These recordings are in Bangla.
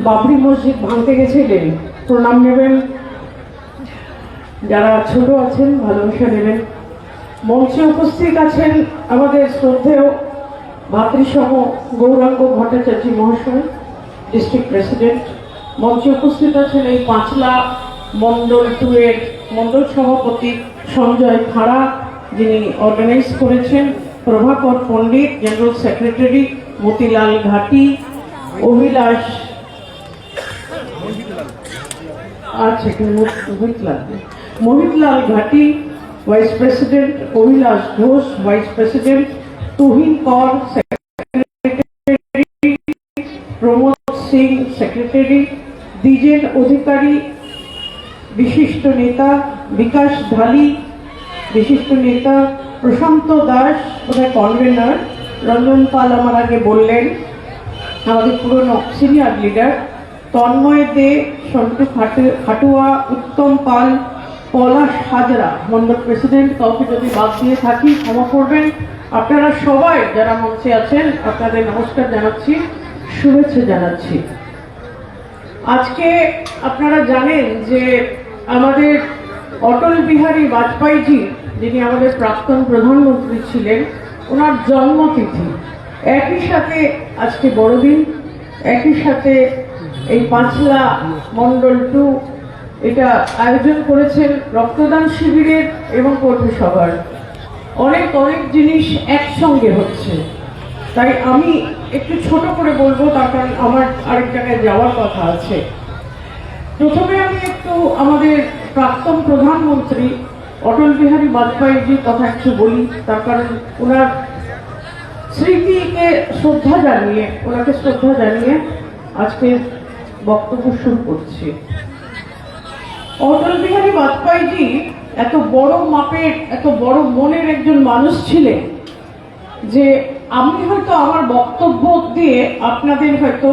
বাবরি মসজিদ ভাঙতে গেছিলেন, প্রণাম নেবেন। যারা ছোট আছেন ভালোবাসা নেবেন। মঞ্চে উপস্থিত আছেন আমাদের শ্রদ্ধেয় ভাতৃসম গৌরাঙ্গ ভট্টাচার্য মহাশয়, ডিস্ট্রিক্ট প্রেসিডেন্ট। মঞ্চে উপস্থিত আছেন এই পাঁচলা মন্ডল 2 এর মন্ডল সভাপতি সঞ্জয় খাড়া, যিনি অর্গানাইজ করেছেন, প্রভাকর পণ্ডিত জেনারেল সেক্রেটারি, মতিলাল ঘাটি, অভিলাষ মোহিতলাল ঘাটি ভাইস প্রেসিডেন্ট, অভিলাষ ঘোষ ভাইস প্রেসিডেন্ট, তুহিন কর সেক্রেটারি, প্রমোদ সিং সেক্রেটারি, দ্বিজেন অধিকারী বিশিষ্ট নেতা, বিকাশ ঢালি বিশিষ্ট নেতা, প্রশান্ত দাস বোধহয় কনভেনার, রঞ্জন পাল আমার আগে বললেন আমাদের পুরনো সিনিয়র লিডার, তন্ময় দে, সন্টু খাটুয়া, উত্তম পাল, পলাশ হাজরা মন্ডল প্রেসিডেন্ট। কাউকে যদি বাদ দিয়ে থাকি ক্ষমা করবেন। আপনারা সবাই যারা মঞ্চে আছেন আপনাদের নমস্কার জানাচ্ছি, শুভেচ্ছা জানাচ্ছি। আজকে আপনারা জানেন যে আমাদের অটল বিহারী বাজপেয়ীজি, যিনি আমাদের প্রাক্তন প্রধানমন্ত্রী ছিলেন, ওনার জন্মতিথি। একই সাথে আজকে বড়দিন, একই সাথে এই পাঁচলা মন্ডল 2 এটা আয়োজন করেছেন রক্তদান শিবিরের এবং কর্মী সভার। অনেক অনেক জিনিস একসঙ্গে হচ্ছে, তাই আমি একটু ছোট করে বলবো, তার কারণ আমার আরেক জায়গায় যাওয়ার কথা আছে। প্রথমে আমি একটু আমাদের প্রাক্তন প্রধানমন্ত্রী অটল বিহারী বাজপেয়ীজির কথা একটু বলি, তার কারণ ওনার স্মৃতিকে শ্রদ্ধা জানিয়ে, ওনাকে শ্রদ্ধা জানিয়ে আজকে বক্তব্য শুরু করছি। অটল বিহারী বাজপেয়ীজি এত বড় মাপের, এত বড় মনের একজন মানুষ ছিলেন যে আমি হয়তো আমার বক্তব্য দিয়ে আপনাদের হয়তো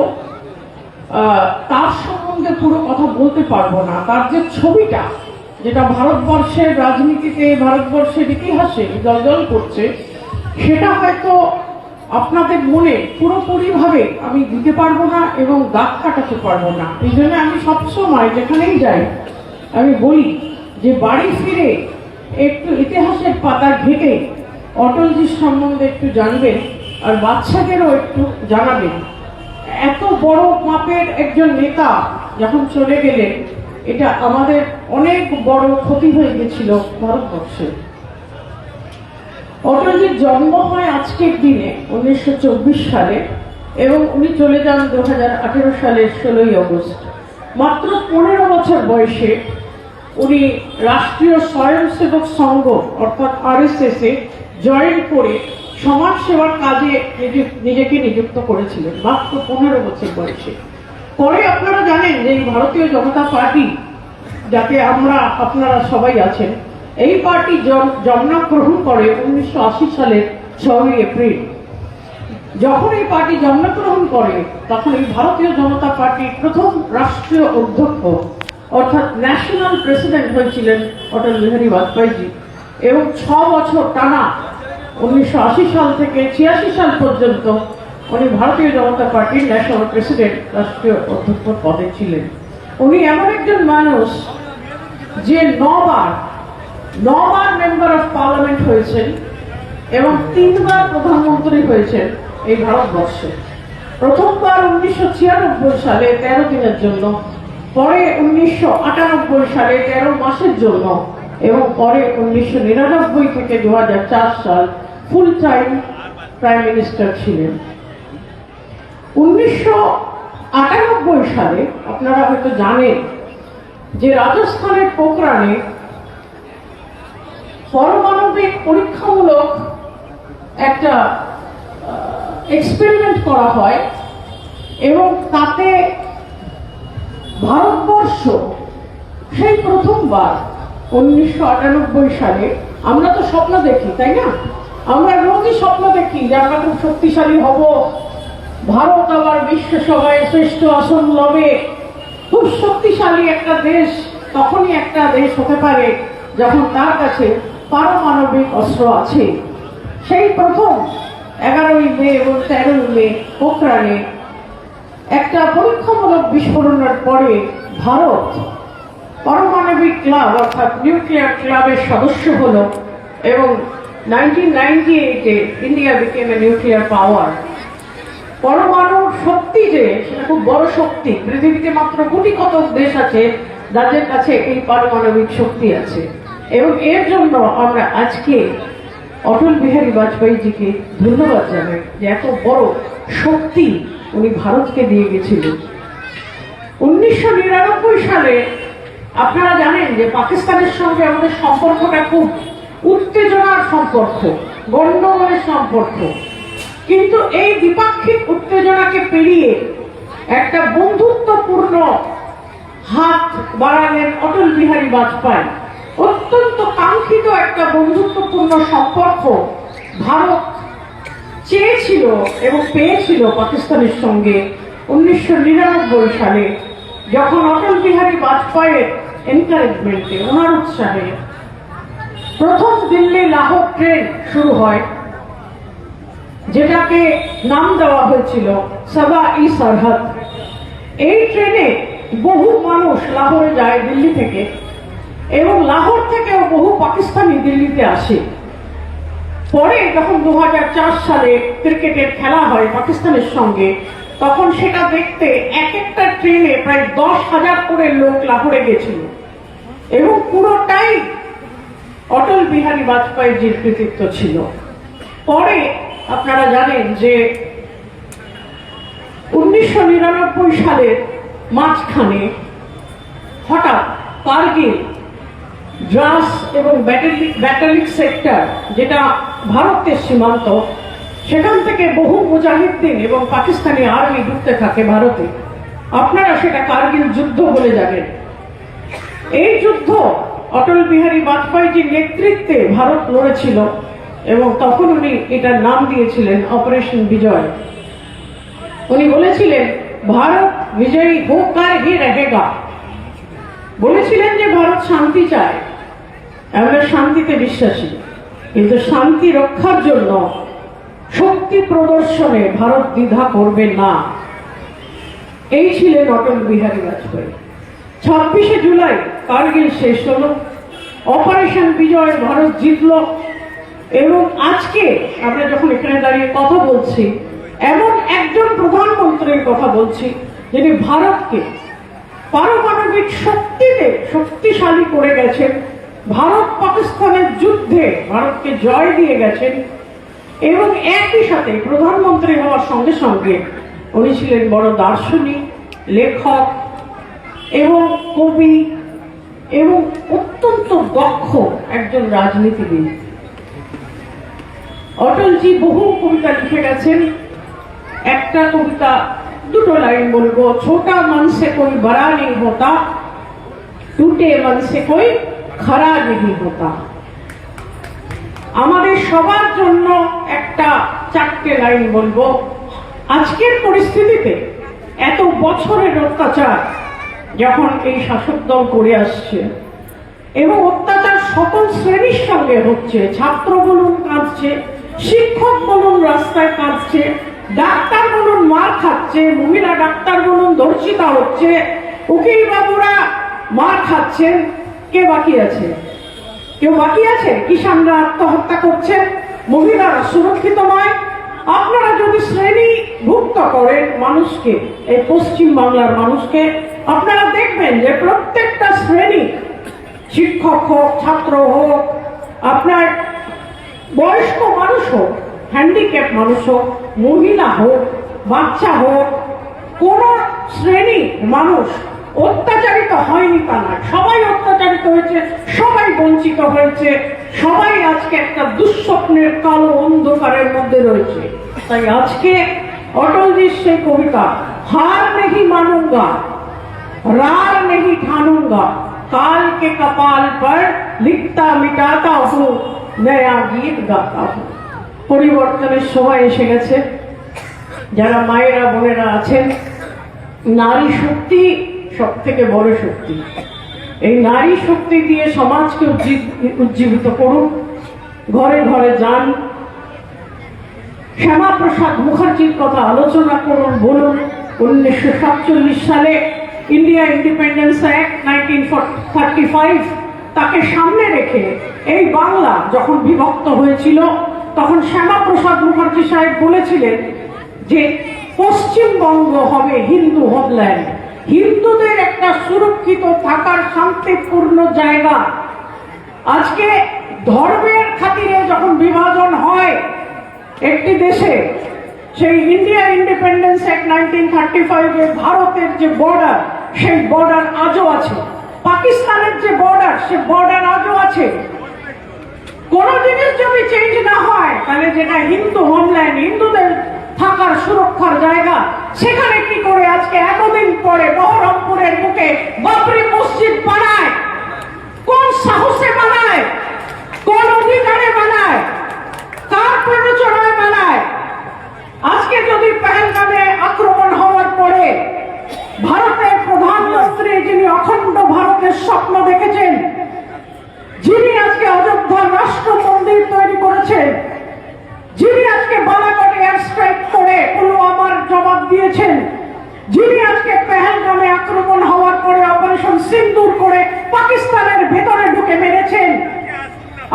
তার সম্বন্ধে পুরো কথা বলতে পারবো না। তার যে ছবিটা, যেটা ভারতবর্ষের রাজনীতিতে, ভারতবর্ষের ইতিহাসে জলজল করছে, সেটা হয়তো আপনাদের মনে পুরোপুরিভাবে আমি দিতে পারবো না এবং দাগ কাটাতে পারবো না। এই জন্য আমি সবসময় যেখানেই যাই আমি বলি যে বাড়ি ফিরে একটু ইতিহাসের পাতা ঘেটে অটলজির সম্বন্ধে একটু জানবেন, আর বাচ্চাদেরও একটু জানাবেন। এত বড় মাপের একজন নেতা যখন চলে গেলেন, এটা আমাদের অনেক বড় ক্ষতি হয়ে গেছিল ভারতবর্ষে। অটলজির জন্ম হয় আজকের দিনে 1924 সালে এবং উনি চলে যান 2018 সালের 16ই আগস্ট। মাত্র 15 বছর বয়সে উনি রাষ্ট্রীয় স্বয়ংসেবক সংঘ অর্থাৎ RSS এ জয়েন করে সমাজ সেবার কাজে নিজেকে নিযুক্ত করেছিলেন, মাত্র 15 বছর বয়সে। পরে আপনারা জানেন যে এই ভারতীয় জনতা পার্টি, যাতে আপনারা সবাই আছেন, এই পার্টি জন্ম গ্রহণ করে 1980 সালের 6ই এপ্রিল। যখন এই পার্টি জন্মগ্রহণ করে তখন এই ভারতীয় জনতা পার্টির প্রথম রাষ্ট্রীয় অধ্যক্ষ অর্থাৎ ন্যাশনাল প্রেসিডেন্ট হয়েছিলেন অটল বিহারী বাজপেয়ীজি, এবং 6 বছর টানা 1980 সাল থেকে 86 সাল পর্যন্ত উনি ভারতীয় জনতা পার্টির ন্যাশনাল প্রেসিডেন্ট, রাষ্ট্রীয় অধ্যক্ষ পদে ছিলেন। উনি এমন একজন মানুষ যে 9 বার মেম্বার অফ পার্লামেন্ট হয়েছেন এবং 3 বার প্রধানমন্ত্রী হয়েছেন এই ভারতবর্ষে। প্রথমবার 1996 সালে 13 দিনের জন্য, পরে 1998 সালে 13 মাসের জন্য, এবং পরে 1999 থেকে 2004 সাল ফুল টাইম প্রাইম মিনিস্টার ছিলেন। 1998 সালে আপনারা হয়তো জানেন যে রাজস্থানের পোখরানে পারমাণবিক পরীক্ষামূলক একটা এক্সপেরিমেন্ট করা হয় এবং তাতে ভারতবর্ষ সেই প্রথমবার 1998 সালে, আমরা তো স্বপ্ন দেখি তাই না, আমরা রোজই স্বপ্ন দেখি যে আমরা খুব শক্তিশালী হব, ভারত আবার বিশ্ব সভায় শ্রেষ্ঠ আসন লবে। খুব শক্তিশালী একটা দেশ তখনই একটা দেশ হতে পারে যখন তার কাছে পারমাণবিক অস্ত্র আছে। সেই প্রথম 11ই মে এবং 13ই মে পোখরানে একটা পরীক্ষামূলক বিস্ফোরণের পরে ভারত পারমাণবিক ক্লাব অর্থাৎ নিউক্লিয়ার ক্লাবের সদস্য হলো এবং 1998-এ India became a nuclear power. পরমাণু শক্তি যে সেটা খুব বড় শক্তি, পৃথিবীতে মাত্র কোটি কত দেশ আছে যাদের কাছে এই পারমাণবিক শক্তি আছে, এবং এর জন্য আমরা আজকে অটল বিহারী বাজপেয়ীজিকে ধন্যবাদ জানাই যে এত বড় শক্তি উনি ভারতকে দিয়ে গেছিলেন। 1999 সালে আপনারা জানেন যে পাকিস্তানের সঙ্গে আমাদের সম্পর্কটা খুব উত্তেজনার সম্পর্ক, গণ্ডগোলের সম্পর্ক, কিন্তু এই দ্বিপাক্ষিক উত্তেজনাকে পেরিয়ে একটা বন্ধুত্বপূর্ণ হাত বাড়ালেন অটল বিহারী বাজপেয়ী। অত্যন্ত কাঙ্ক্ষিত একটা বন্ধুত্বপূর্ণ সম্পর্ক ভারত চেয়েছিল এবং পেয়েছিল পাকিস্তানের সঙ্গে 1999 সালে, যখন অটল বিহারী বাজপেয়ীর এনকারেজমেন্টে, ওনার উৎসাহে প্রথম দিল্লি লাহোর ট্রেন শুরু হয়, যেটাকে নাম দেওয়া হয়েছিল সবা-ই-সরহদ। এই ট্রেনে বহু মানুষ লাহোরে যায় দিল্লি থেকে, এবং লাহোর থেকেও বহু পাকিস্তানি দিল্লিতে আসে। পরে যখন 2004 সালে ক্রিকেটের খেলা হয় পাকিস্তানের সঙ্গে, তখন সেটা দেখতে এক একটা ট্রেনে প্রায় 10,000 করে লোক লাহোরে গেছিল, এবং পুরোটাই অটল বিহারী বাজপেয়ীজির কৃতিত্ব ছিল। পরে আপনারা জানেন যে 1999 সালের মাঝখানে হঠাৎ কার্গিল, দ্রাস এবং ব্যাটালিক সেক্টর, যেটা ভারতের সীমান্ত, সেখান থেকে বহু মুজাহিদ্দিন এবং পাকিস্তানি আর্মি ঢুকতে থাকে ভারতে। আপনারা সেটা কার্গিল যুদ্ধ বলে জানেন। এই যুদ্ধ অটল বিহারী বাজপেয়ীজির নেতৃত্বে ভারত লড়েছিল, এবং তখন উনি এটার নাম দিয়েছিলেন অপারেশন বিজয়। উনি বলেছিলেন ভারত বিজয়ী হোকার হি রহেগা। বলেছিলেন যে ভারত শান্তি চায়, আমরা শান্তিতে বিশ্বাসী, কিন্তু শান্তি রক্ষার জন্য শক্তি প্রদর্শনে ভারত দ্বিধা করবে না। এই ছিলেন অটল বিহারী বাজপেয়ী। 26শে জুলাই কার্গিল শেষ হলো, অপারেশন বিজয় ভারত জিতল, এবং আজকে আমরা যখন এখানে দাঁড়িয়ে কথা বলছি, এমন একজন প্রধানমন্ত্রীর কথা বলছি যিনি ভারতকে পারমাণবিক শক্তিতে শক্তিশালী করে গেছেন, ভারত পাকিস্তানের যুদ্ধে ভারতকে জয় দিয়ে গেছেন, এবং একই সাথে প্রধানমন্ত্রী হওয়ার সঙ্গে সঙ্গে উনি ছিলেন বড় দার্শনিক, লেখক এবং কবি, এবং অত্যন্ত দক্ষ একজন রাজনীতিবিদ। অটলজি বহু কবিতা লিখে গেছেন। একটা কবিতা, দুটো লাইন বলবো। ছোটা মন সে কোই বড়া নেই হোতা, টুটে মন সে কোই খরা নেই হোতা। আমাদের সবার জন্য একটা 4টে লাইন বলবো। আজকের পরিস্থিতিতে এত বছরের অত্যাচার যখন এই শাসক দল করে আসছে, এবং অত্যাচার সকল শ্রেণীর সঙ্গে হচ্ছে, ছাত্র বলুন কাঁদছে, শিক্ষক বলুন রাস্তায় কাঁদছে, ডাক্তার বলুন মার খাচ্ছে, মহিলা ডাক্তার বলুন ধর্ষিতা হচ্ছে, উকিল বাবুরা মার খাচ্ছেন, কে বাকি আছে? কেউ বাকি আছে? কিষানরা আত্মহত্যা করছেন, মহিলারা সুরক্ষিত নয়। আপনারা যদি শ্রেণীভুক্ত করেন মানুষকে, এই পশ্চিম বাংলার মানুষকে, আপনারা দেখবেন যে প্রত্যেকটা শ্রেণী, শিক্ষক হোক, ছাত্র হোক, আপনার বয়স্ক মানুষ হোক, হ্যান্ডিক্যাপ মানুষ হোক, মহিলা হোক, বাচ্চা হোক, কোন শ্রেণী মানুষ অত্যাচারিত হয়নি তা নয়। সবাই অত্যাচারিত হয়েছে, সবাই বঞ্চিত হয়েছে, সবাই আজকে একটা দুঃস্বপ্নের কালো অন্ধকারের মধ্যে রয়েছে। তাই আজকে অটলজির সেই কবিতা, হার নেহি মানুঙ্গা, রার নেহি ঠানুঙ্গা, কাল কে কপাল পর লিখতা মিটাতা হু, নয়া গীত গাতা হু। পরিবর্তনের সময় এসে গেছে। যারা মায়েরা বোনেরা আছেন, নারী শক্তি সব থেকে বড় শক্তি। এই নারী শক্তি দিয়ে সমাজকে উজ্জীবিত করুন, ঘরে ঘরে যান, শ্যামাপ্রসাদ মুখার্জির কথা আলোচনা করুন, বলুন, 1947 সালে ইন্ডিয়া ইন্ডিপেন্ডেন্স অ্যাক্ট 1935 তাকে সামনে রেখে এই বাংলা যখন বিভক্ত হয়েছিল তখন শ্যামাপ্রসাদ মুখার্জি সাহেব বলেছিলেন যে পশ্চিমবঙ্গ হবে হিন্দু হোমল্যান্ড, হিন্দুদের একটা সুরক্ষিত থাকার শান্তিপূর্ণ জায়গা। আজকে ধর্মের খাতিরে যখন বিভাজন হয় একটি দেশে, সেই ইন্ডিয়া ইন্ডিপেন্ডেন্স অ্যাক্ট 1935 এর ভারতের যে বর্ডার, সেই বর্ডার আজও আছে। পাকিস্তানের যে বর্ডার, সে বর্ডার আজও আছে। কোন জিনিস যদি চেঞ্জ না হয় তাহলে যেটা হিন্দু হোমল্যান্ড, হিন্দুদের থাকার সুরক্ষার জায়গা, সেখানে কি করে আজকে এতদিন পরে বহরমপুরের বুকে বাবরি মসজিদ বানায়? কোন সাহসে বানায়? কোন অধিকারে বানায়? কার প্ররোচনায় বানায়? আজকে যদি পহেলগামে আক্রমণ হওয়ার পরে ভারতের প্রধানমন্ত্রী, যিনি অখণ্ড ভারতের স্বপ্ন দেখেছেন, যিনি আজকে অযোধ্যার রাষ্ট্র মন্দির তৈরি করেছেন, যিনি আজকে বালাকোটে এয়ার স্ট্রাইক করে পুলওয়ামার জবাব দিয়েছেন, যিনি আজকে পহেলগামে আক্রমণ হওয়ার পরে অপারেশন সিন্দুর করে পাকিস্তানের ভেতরে ঢুকে মেরেছেন,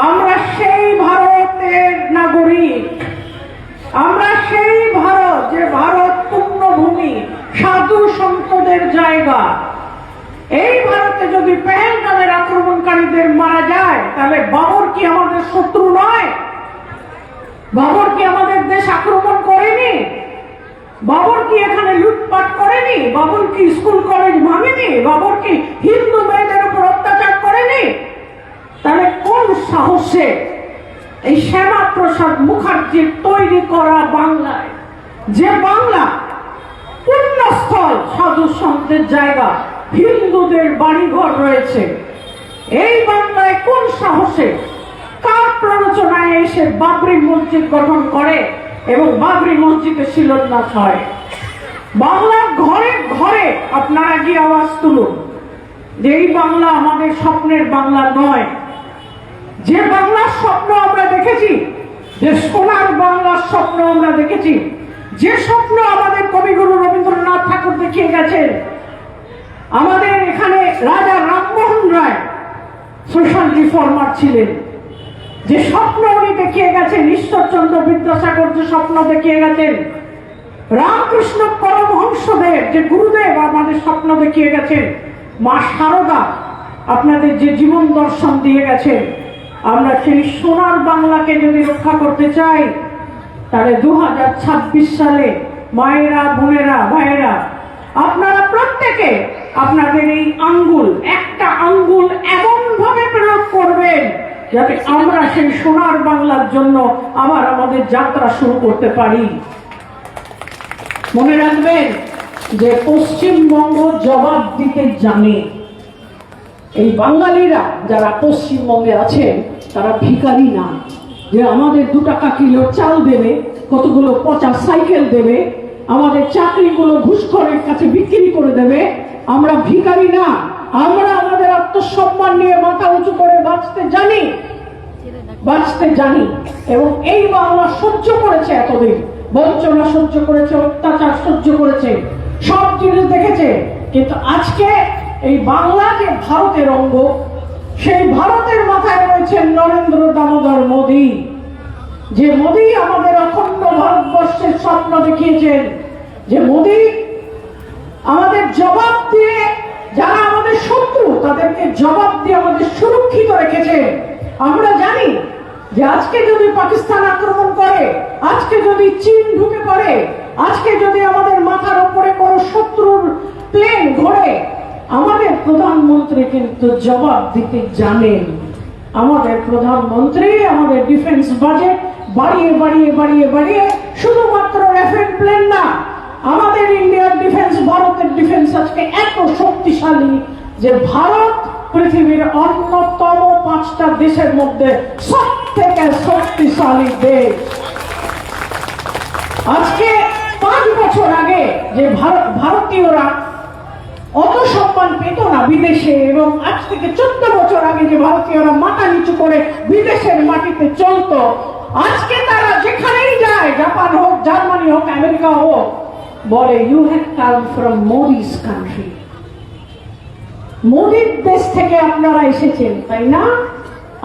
আমরা সেই ভারতের নাগরিক। আমরা সেই ভারত, যে ভারত পুণ্যভূমি, সাধু সন্তদের জায়গা। এই ভারতে যদি পহেলগামের আক্রমণকারীদের মারা যায়, তাহলে বাবর কি আমাদের শত্রু নয়? বাবর কি আমাদের দেশ আক্রমণ করেনি? বাবর কি এখানে লুটপাট করেনি? বাবর কি স্কুল কলেজ ভাঙেনি? বাবর কি হিন্দু মেয়েদের উপর অত্যাচার করেনি? তাহলে কোন সাহসে এই শ্যামাপ্রসাদ মুখার্জির তৈরি করা বাংলায়, যে বাংলা পুণ্যস্থল, সাধু সন্তের জায়গা, হিন্দুদের বাড়িঘর রয়েছে, এই বাংলায় কোন সাহসে, কার প্ররোচনায় এসে বাবরি মসজিদ গঠন করে এবং বাবরি মসজিদের শিলান্যাস হয়? বাংলার ঘরে ঘরে আপনারা গিয়ে আওয়াজ তুলুন যে এই বাংলা আমাদের স্বপ্নের বাংলা নয়। যে বাংলার স্বপ্ন আমরা দেখেছি, যে সোনার বাংলার স্বপ্ন আমরা দেখেছি, যে স্বপ্ন আমাদের কবিগুরু রবীন্দ্রনাথ ঠাকুর দেখিয়ে গেছেন, আমাদের এখানে রাজা রামমোহন রায় সোশ্যাল রিফর্মার ছিলেন, যে স্বপ্ন উনি দেখিয়ে গেছেন, ঈশ্বরচন্দ্র বিদ্যাসাগর যে স্বপ্ন দেখিয়ে গেছেন, রামকৃষ্ণ পরমহংসদেব যে গুরুদেব আমাদের স্বপ্ন দেখিয়ে গেছেন, মা শারদা আপনাদের যে জীবন দর্শন দিয়ে গেছেন, আমরা সেই সোনার বাংলাকে যদি রক্ষা করতে চাই, তাহলে 2026 সালে মায়েরা, বোনেরা, ভাইয়েরা, আপনারা প্রত্যেকে আপনাদের এই আঙ্গুল, একটা আঙ্গুল এমন ভাবে প্রয়োগ করবেন যাতে আমরা সেই সোনার বাংলার জন্য আবার আমাদের যাত্রা শুরু করতে পারি। মনে রাখবেন যে পশ্চিমবঙ্গ জবাব দিতে জানে। এই বাঙালিরা যারা পশ্চিমবঙ্গে আছেন তারা ভিখারি না, যে আমাদের 2 টাকা কিলো চাল দেবে, কতগুলো পচা সাইকেল দেবে, আমাদের চাকরিগুলো ঘুষখোরের কাছে বিক্রি করে দেবে। আমরা ভিখারি না, আমরা আমাদের আত্মসম্মান নিয়ে মাথা উঁচু করে বাঁচতে জানি, বাঁচতে জানি। এবং এই বাংলা সহ্য করেছে, এতদিন বঞ্চনা সহ্য করেছে, অত্যাচার সহ্য করেছে, সব জিনিস দেখেছে। কিন্তু আজকে এই বাংলা যে ভারতের অঙ্গ, সেই ভারতের মাথায় রয়েছেন নরেন্দ্র দামোদর মোদী, যে মোদী আমাদের অখণ্ড ভারতবর্ষের স্বপ্ন দেখিয়েছেন, যে মোদী আমাদের জবাব দিয়ে, যারা আমাদের শত্রু তাদেরকে জবাব দিয়ে আমাদের সুরক্ষিত রেখেছে। আমরা জানি যে আজকে যদি পাকিস্তান আক্রমণ করে, আজকে যদি চীন ঢুকে পড়ে, আজকে যদি আমাদের মাথার উপরে কোনো শত্রুর প্লেন ঘোরে, আমাদের প্রধানমন্ত্রী কিন্তু জবাব দিতে জানেন। আমাদের প্রধানমন্ত্রী আমাদের ডিফেন্স বাজেট বাড়িয়ে বাড়িয়ে বাড়িয়ে বাড়িয়ে শুধুমাত্র রাফেল প্লেন না, আমাদের ইন্ডিয়ার ডিফেন্স, ভারতের ডিফেন্স আজকে এত শক্তিশালী যে ভারত পৃথিবীর অন্যতম 5টা দেশের মধ্যে সবথেকে শক্তিশালী দেশ। আজকে 5 বছর আগে যে ভারতীয়রা অত সম্মান পেত না বিদেশে, এবং আজ থেকে 14 বছর আগে যে ভারতীয়রা মাথা নিচু করে বিদেশের মাটিতে চলতো, আজকে তারা যেখানেই যায়, জাপান হোক, জার্মানি হোক, আমেরিকা হোক, বলে you have come from Modi's country, মোদির দেশ থেকে আপনারা এসেছেন তাই না,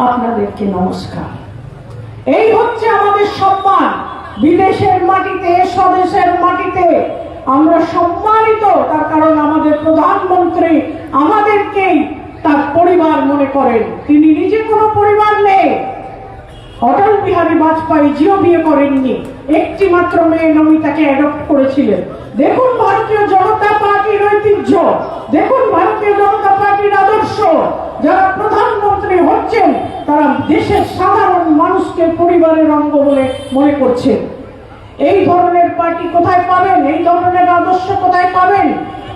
আপনাদেরকে নমস্কার। এই হচ্ছে আমাদের সম্মান। বিদেশের মাটিতে, স্বদেশের মাটিতে আমরা সম্মানিত, তার কারণ আমাদের প্রধানমন্ত্রী আমাদেরকেই তার পরিবার মনে করেন। তিনি নিজে কোনো পরিবার নেই। অটল বিহারী বাজপেয়ী জিও বিয়ে করেননি, একটি মাত্র মেয়ে নমিতাকে অ্যাডপ্ট করেছিলেন। দেখুন ভারতীয় জনতা পার্টির ঐতিহ্য, দেখুন ভারতীয় জনতা পার্টির আদর্শ। যারা প্রধানমন্ত্রী হচ্ছেন তারা দেশের সাধারণ মানুষকে পরিবারের অঙ্গ বলে মনে করছেন। এই ধরনের পার্টি কোথায় পাবেন? এই ধরনের আদর্শ কোথায় পাবেন?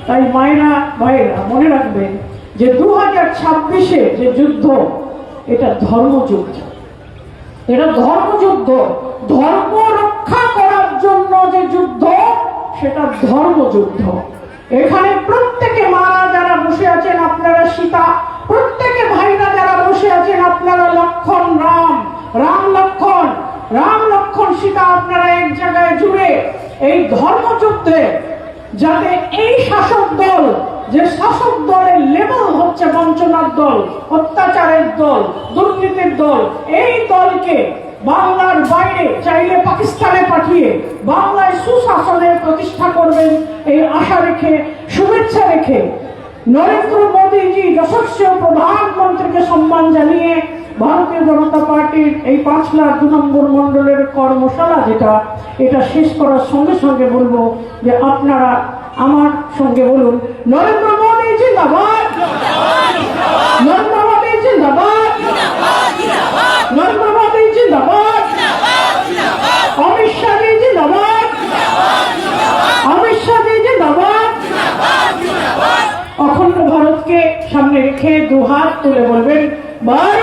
তাই মায়েরা ভাইয়েরা মনে রাখবেন যে 2026-এ যে যুদ্ধ, এটা ধর্মযুদ্ধ, এটা ধর্মযুদ্ধ। ধর্ম রক্ষা করার জন্য যে যুদ্ধ, সেটা ধর্মযুদ্ধ। এখানে প্রত্যেকে মারা যারা বসে আছেন আপনারা সীতা, প্রত্যেকে ভাইরা যারা বসে আছেন আপনারা লক্ষণ রাম, রাম লক্ষণ, রাম লক্ষণ সীতা, আপনারা এক জায়গায় জুড়ে এই ধর্মযুদ্ধে যাতে এই শাসক দল, যে শাসক দলের লেবেল হচ্ছে বঞ্চনার দল, অত্যাচারের দল, দুর্নীতির দল, এই দলকে বাংলার বাইরে চাইলে পাকিস্তানে পাঠিয়ে বাংলায় সুশাসনের প্রতিষ্ঠা করবেন এই আশা রেখে, শুভেচ্ছা রেখে নরেন্দ্র মোদীজি যশস্বী প্রধানমন্ত্রীকে সম্মান জানিয়ে ভারতীয় জনতা পার্টির এই 5,02 নম্বর মন্ডলের কর্মশালা যেটা, এটা শেষ করার সঙ্গে সঙ্গে বলবো যে আপনারা আমার সঙ্গে বলুন, নরেন্দ্র মোদী জিন্দাবাদ, নরেন্দ্র মোদী জিন্দাবাদ, নরেন্দ্র মোদী জিন্দাবাদ, অমিত শাহ জিন্দাবাদ, অমিত শাহ জিন্দাবাদ। অখণ্ড ভারতকে সামনে রেখে দুহাত তুলে বলবেন, ভাই